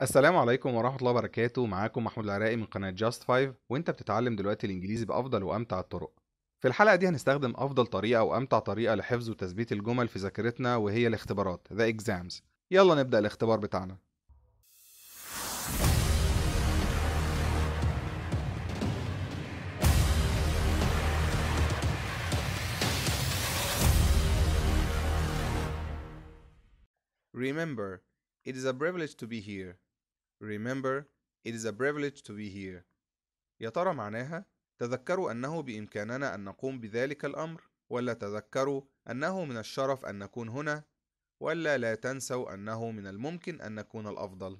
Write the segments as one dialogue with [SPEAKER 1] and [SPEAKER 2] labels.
[SPEAKER 1] السلام عليكم ورحمة الله وبركاته. معاكم محمود العراقي من قناة جاست 5، وانت بتتعلم دلوقتي الانجليزي بأفضل وأمتع الطرق. في الحلقة دي هنستخدم أفضل طريقة وأمتع طريقة لحفظ وتثبيت الجمل في ذاكرتنا، وهي الاختبارات The Exams. يلا نبدأ الاختبار بتاعنا. Remember, it is a privilege to be here. Remember, it is a privilege to be here. يا ترى معناها تذكروا أنه بإمكاننا أن نقوم بذلك الأمر، ولا تذكروا أنه من الشرف أن نكون هنا، ولا لا تنسوا أنه من الممكن أن نكون الأفضل.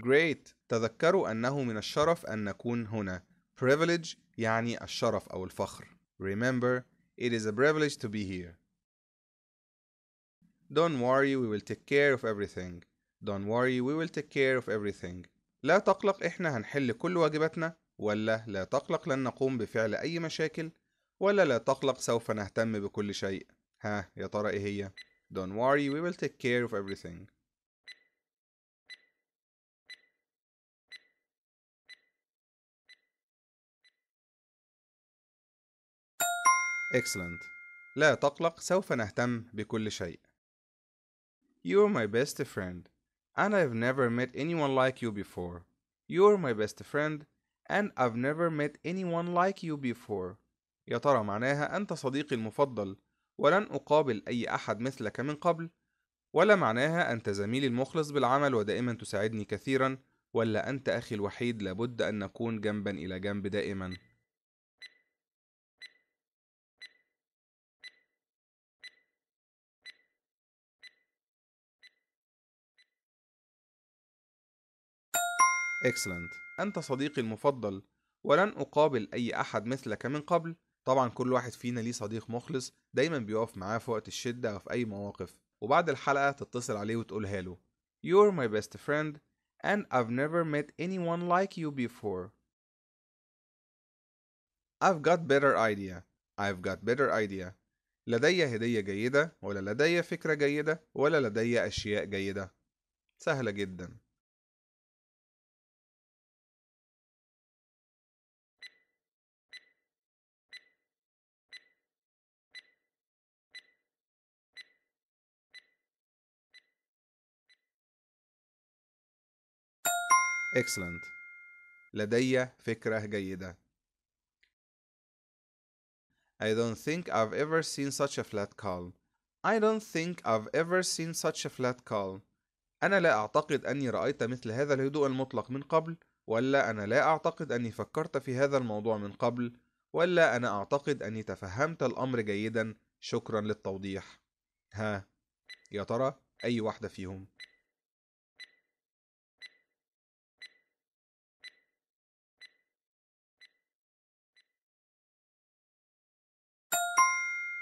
[SPEAKER 1] Great. تذكروا أنه من الشرف أن نكون هنا. Privilege يعني الشرف أو الفخر. Remember, it is a privilege to be here. Don't worry, we will take care of everything. Don't worry, we will take care of everything. لا تقلق، إحنا هنحل كل واجباتنا. ولا لا تقلق، لن نقوم بفعل أي مشاكل. ولا لا تقلق، سوف نهتم بكل شيء. ها يا ترى إيه هي؟ Don't worry, we will take care of everything. Excellent. لا تقلق، سوف نهتم بكل شيء. You're my best friend, and I've never met anyone like you before. You're my best friend, and I've never met anyone like you before. يا ترى معناها أنت صديقي المفضل، ولن أقابل أي أحد مثلك من قبل؟ ولا معناها أنت زميلي المخلص بالعمل ودائما تساعدني كثيرا؟ ولا أنت أخي الوحيد، لابد أن نكون جنبا إلى جنب دائما؟ Excellent. أنت صديقي المفضل، ولن أقابل أي أحد مثلك من قبل. طبعا كل واحد فينا ليه صديق مخلص دايما بيقف معاه في وقت الشدة أو في أي مواقف، وبعد الحلقة تتصل عليه وتقولها له You're my best friend and I've never met anyone like you before. I've got better idea. I've got better idea. لدي هدية جيدة، ولا لدي فكرة جيدة، ولا لدي أشياء جيدة. سهلة جدا. Excellent. لدي فكرة جيدة. I don't think I've ever seen such a flat calm. I don't think I've ever seen such a flat calm. أنا لا أعتقد أني رأيت مثل هذا الهدوء المطلق من قبل. ولا أنا لا أعتقد أني فكرت في هذا الموضوع من قبل. ولا أنا أعتقد أني تفهمت الأمر جيدا. شكرا للتوضيح. ها يا ترى أي واحدة فيهم؟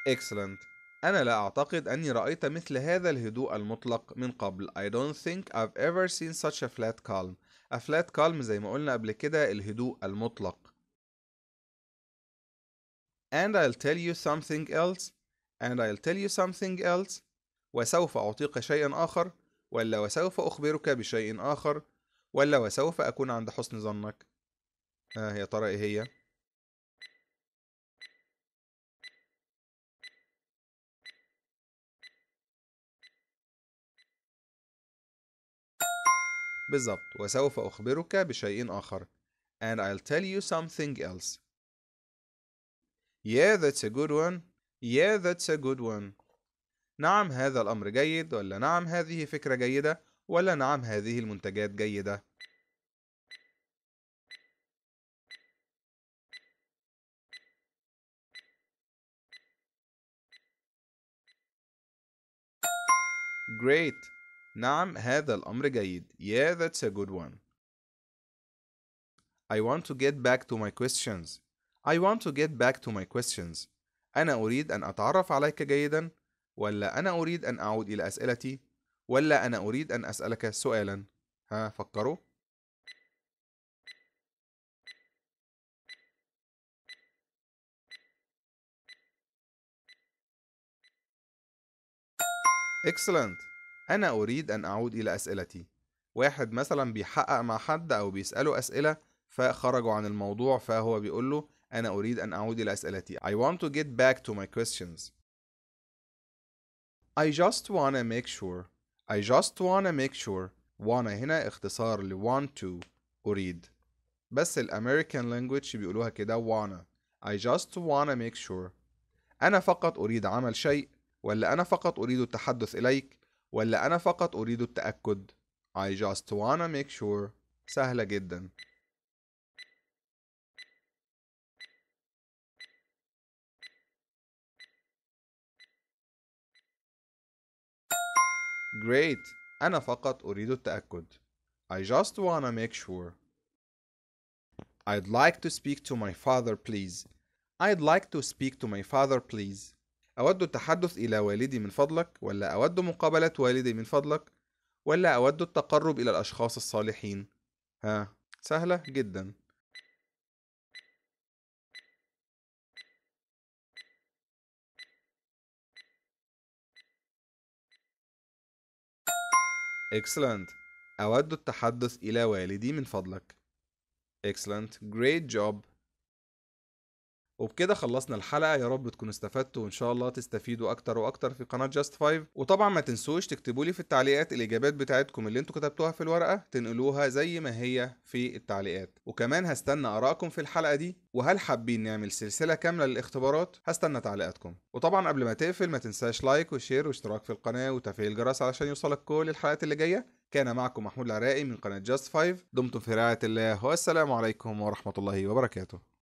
[SPEAKER 1] Excellent. أنا لا أعتقد أني رأيت مثل هذا الهدوء المطلق من قبل. I don't think I've ever seen such a flat calm. A flat calm زي ما قلنا قبل كده الهدوء المطلق. And I'll tell you something else. And I'll tell you something else. وسوف أعطيك شيئا آخر. ولا وسوف أخبرك بشيء آخر. ولا وسوف أكون عند حسن ظنك. يا ترى إيه هي؟ بالظبط، وسوف أخبرك بشيء آخر. And I'll tell you something else. Yeah, that's a good one. Yeah, that's a good one. نعم هذا الأمر جيد، ولا نعم هذه فكرة جيدة، ولا نعم هذه المنتجات جيدة. Great. نعم هذا الأمر جيد. Yeah, that's a good one. I want to get back to my questions. I want to get back to my questions. أنا أريد أن أتعرف عليك جيدا. ولا أنا أريد أن أعود إلى أسئلتي. ولا أنا أريد أن أسألك سؤالا. ها فكروا. Excellent. أنا أريد أن أعود إلى أسئلتي. واحد مثلا بيحقق مع حد أو بيسأله أسئلة فخرجوا عن الموضوع، فهو بيقول له أنا أريد أن أعود إلى أسئلتي. I want to get back to my questions. I just wanna make sure. I just wanna make sure. wanna هنا اختصار ل want to. أريد. بس الأمريكان language بيقولوها كده wanna. I just wanna make sure. أنا فقط أريد عمل شيء، ولا أنا فقط أريد التحدث إليك، ولا أنا فقط أريد التأكد. I just wanna make sure. سهلة جدا. Great. أنا فقط أريد التأكد. I just wanna make sure. I'd like to speak to my father please. I'd like to speak to my father please. أود التحدث إلى والدي من فضلك، ولا أود مقابلة والدي من فضلك، ولا أود التقرب إلى الأشخاص الصالحين. ها، سهلة جدا. Excellent. أود التحدث إلى والدي من فضلك. Excellent. Great job. وبكده خلصنا الحلقة. يا رب تكونوا استفدتوا، وإن شاء الله تستفيدوا أكتر وأكتر في قناة Just 5. وطبعا ما تنسوش تكتبوا لي في التعليقات الإجابات بتاعتكم اللي انتوا كتبتوها في الورقة، تنقلوها زي ما هي في التعليقات. وكمان هستنى آرائكم في الحلقة دي، وهل حابين نعمل سلسلة كاملة للاختبارات؟ هستنى تعليقاتكم. وطبعا قبل ما تقفل ما تنساش لايك وشير واشتراك في القناة وتفعيل الجرس علشان يوصلك كل الحلقات اللي جاية. كان معكم محمود العراقي من قناة Just 5. دمتم في رعاية الله، والسلام عليكم ورحمة الله وبركاته.